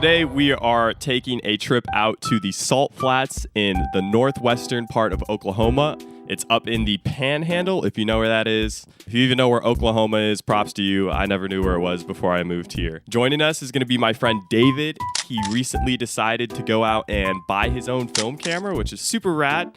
Today we are taking a trip out to the Salt Flats in the northwestern part of Oklahoma. It's up in the Panhandle, if you know where that is. If you even know where Oklahoma is, props to you. I never knew where it was before I moved here. Joining us is going to be my friend David. He recently decided to go out and buy his own film camera, which is super rad.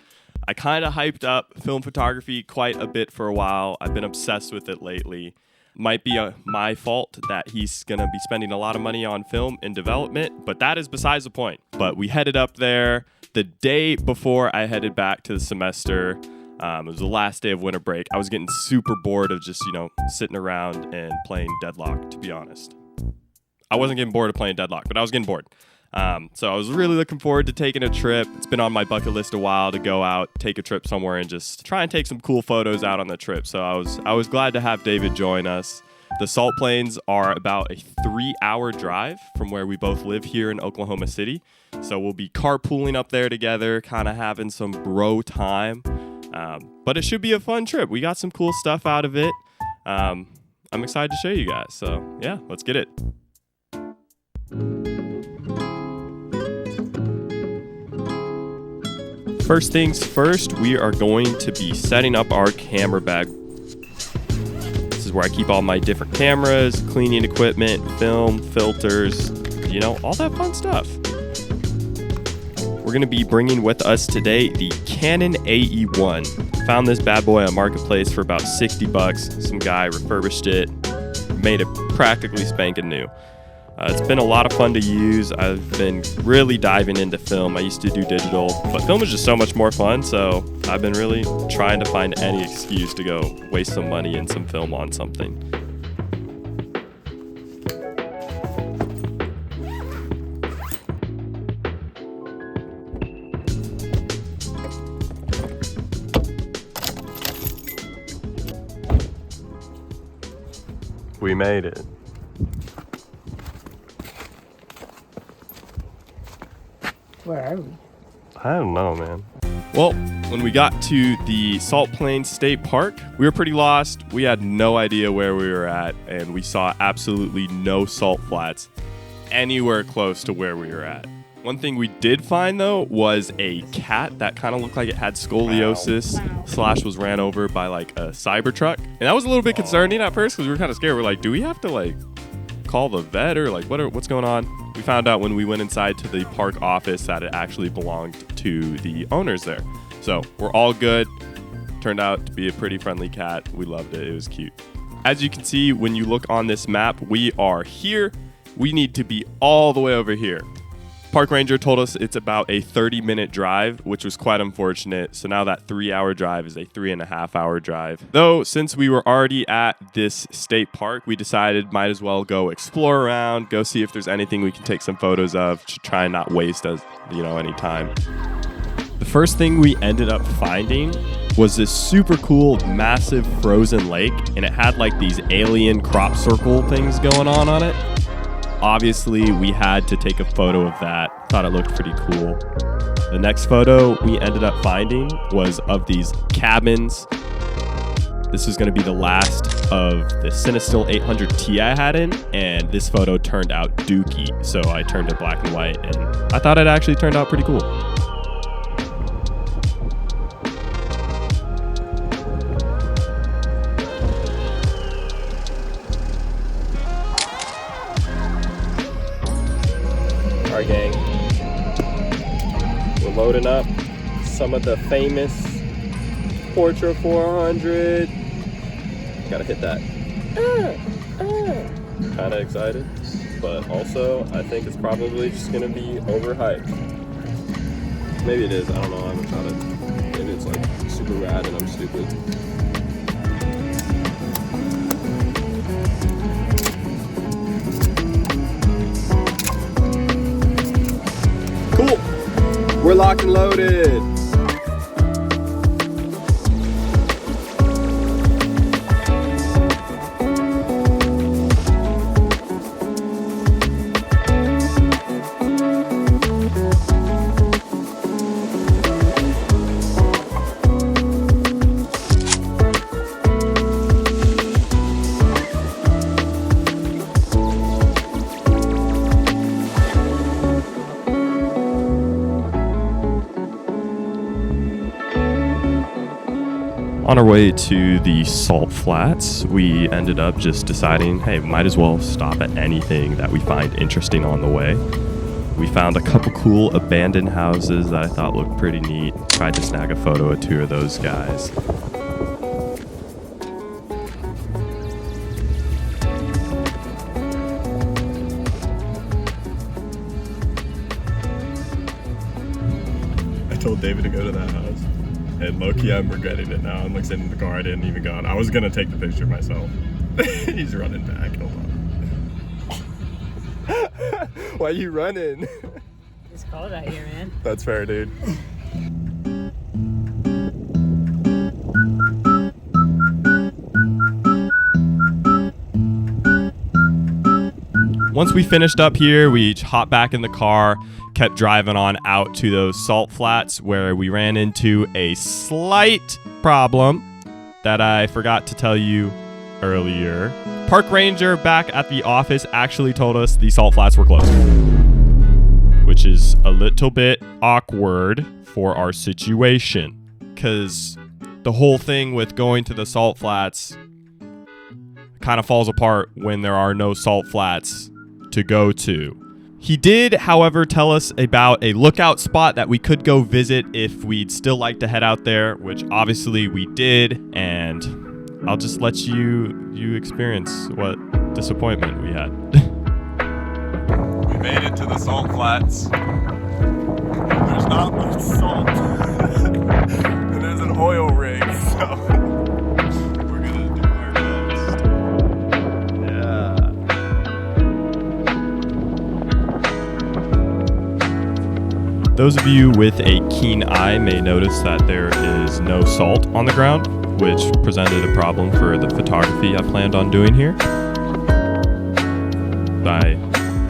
I kind of hyped up film photography quite a bit for a while. I've been obsessed with it lately. Might be my fault that he's going to be spending a lot of money on film and development, but that is besides the point. But we headed up there the day before I headed back to the semester. It was the last day of winter break. I was getting super bored of just, sitting around and playing Deadlock, to be honest. I wasn't getting bored of playing Deadlock, but I was getting bored. So I was really looking forward to taking a trip. It's been on my bucket list a while to go out, take a trip somewhere, and just try and take some cool photos out on the trip. So I was glad to have David join us. The Salt Plains are about a 3-hour drive from where we both live here in Oklahoma City. So we'll be carpooling up there together, kind of having some bro time. But it should be a fun trip. We got some cool stuff out of it. I'm excited to show you guys. So yeah, let's get it. First things first, we are going to be setting up our camera bag. This is where I keep all my different cameras, cleaning equipment, film, filters, all that fun stuff. We're going to be bringing with us today the Canon AE1. Found this bad boy on Marketplace for about $60. Some guy refurbished it, made it practically spanking new. It's been a lot of fun to use. I've been really diving into film. I used to do digital, but film is just so much more fun, so I've been really trying to find any excuse to go waste some money and some film on something. We made it. Where are we? I don't know, man. Well, when we got to the Salt Plains State Park, we were pretty lost. We had no idea where we were at, and we saw absolutely no salt flats anywhere close to where we were at. One thing we did find, though, was a cat that kind of looked like it had scoliosis / was ran over by, a Cybertruck. And that was a little bit concerning at first because we were kind of scared. We're like, do we have to, call the vet or, what's going on? We found out when we went inside to the park office that it actually belonged to the owners there. So we're all good. Turned out to be a pretty friendly cat. We loved it. It was cute. As you can see, when you look on this map, we are here. We need to be all the way over here. Park ranger told us it's about a 30-minute drive, which was quite unfortunate. So now that 3-hour drive is a 3.5-hour drive. Though, since we were already at this state park, we decided might as well go explore around, go see if there's anything we can take some photos of to try and not waste any time. The first thing we ended up finding was this super cool, massive frozen lake, and it had these alien crop circle things going on it. Obviously, we had to take a photo of that. Thought it looked pretty cool. The next photo we ended up finding was of these cabins. This was going to be the last of the Cinestill 800T I had in, and this photo turned out dookie, so I turned it black and white, and I thought it actually turned out pretty cool. Our gang. We're loading up some of the famous Portra 400. Gotta hit that. Kinda excited, but also I think it's probably just gonna be overhyped. Maybe it is, I don't know, I haven't shot it. Maybe it's super rad and I'm stupid. Cool. We're locked and loaded. On our way to the salt flats, we ended up just deciding, hey, might as well stop at anything that we find interesting on the way. We found a couple cool abandoned houses that I thought looked pretty neat. Tried to snag a photo of 2 of those guys. I told David to go to that house. And low-key, I'm regretting it now. I'm like sitting in the car, I didn't even go on. I was gonna take the picture myself. He's running back, hold on. Why are you running? It's cold out here, man. That's fair, dude. Once we finished up here, we hopped back in the car, kept driving on out to those salt flats where we ran into a slight problem that I forgot to tell you earlier. Park ranger back at the office actually told us the salt flats were closed, which is a little bit awkward for our situation because the whole thing with going to the salt flats kind of falls apart when there are no salt flats to go to. He did, however, tell us about a lookout spot that we could go visit if we'd still like to head out there, which obviously we did, and I'll just let you experience what disappointment we had. We made it to the salt flats. There's not much salt. And there's an oil rig, so we're gonna do our best. Yeah. Those of you with a keen eye may notice that there is no salt on the ground, which presented a problem for the photography I planned on doing here. I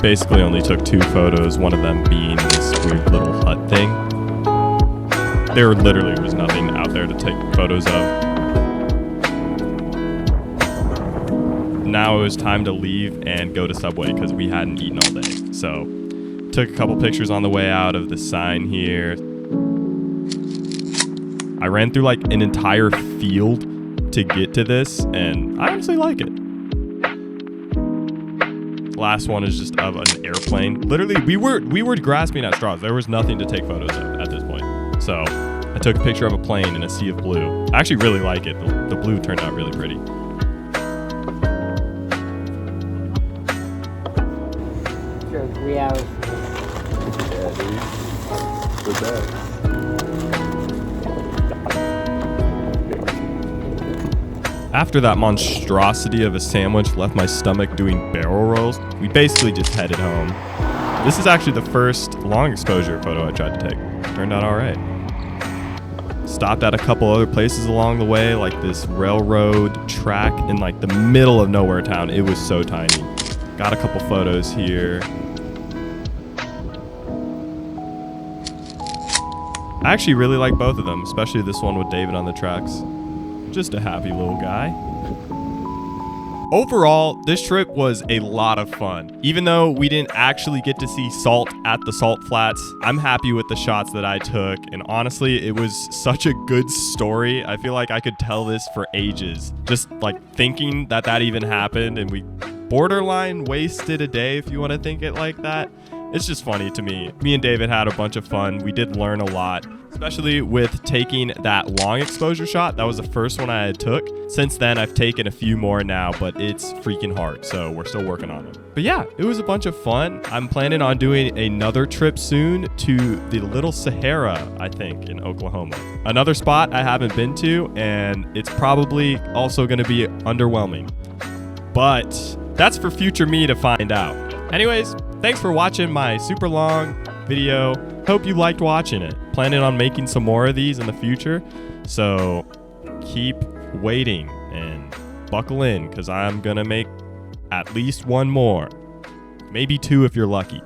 basically only took 2 photos, one of them being this weird little hut thing. There literally was nothing out there to take photos of. Now it was time to leave and go to Subway because we hadn't eaten all day. So took a couple pictures on the way out of the sign here. I ran through like an entire field to get to this, and I honestly like it. Last one is just of an airplane. Literally, we were grasping at straws. There was nothing to take photos of at this point. So I took a picture of a plane in a sea of blue. I actually really like it. The blue turned out really pretty. Sure, 3 hours. Yeah, dude. The best. After that monstrosity of a sandwich left my stomach doing barrel rolls, we basically just headed home. This is actually the first long exposure photo I tried to take. Turned out all right. Stopped at a couple other places along the way, like this railroad track in like the middle of nowhere town. It was so tiny. Got a couple photos here. I actually really like both of them, especially this one with David on the tracks. Just a happy little guy. Overall, this trip was a lot of fun. Even though we didn't actually get to see salt at the salt flats, I'm happy with the shots that I took. And honestly, it was such a good story. I feel like I could tell this for ages. Just like thinking that that even happened, and we borderline wasted a day, if you want to think it like that. It's just funny to me. Me and David had a bunch of fun. We did learn a lot, especially with taking that long exposure shot. That was the first one I had took. Since then, I've taken a few more now, but it's freaking hard, so we're still working on them. But yeah, it was a bunch of fun. I'm planning on doing another trip soon to the Little Sahara, I think, in Oklahoma. Another spot I haven't been to, and it's probably also going to be underwhelming. But that's for future me to find out. Anyways, thanks for watching my super long video. Hope you liked watching it. Planning on making some more of these in the future. So keep waiting and buckle in, because I'm going to make at least one more. Maybe 2 if you're lucky.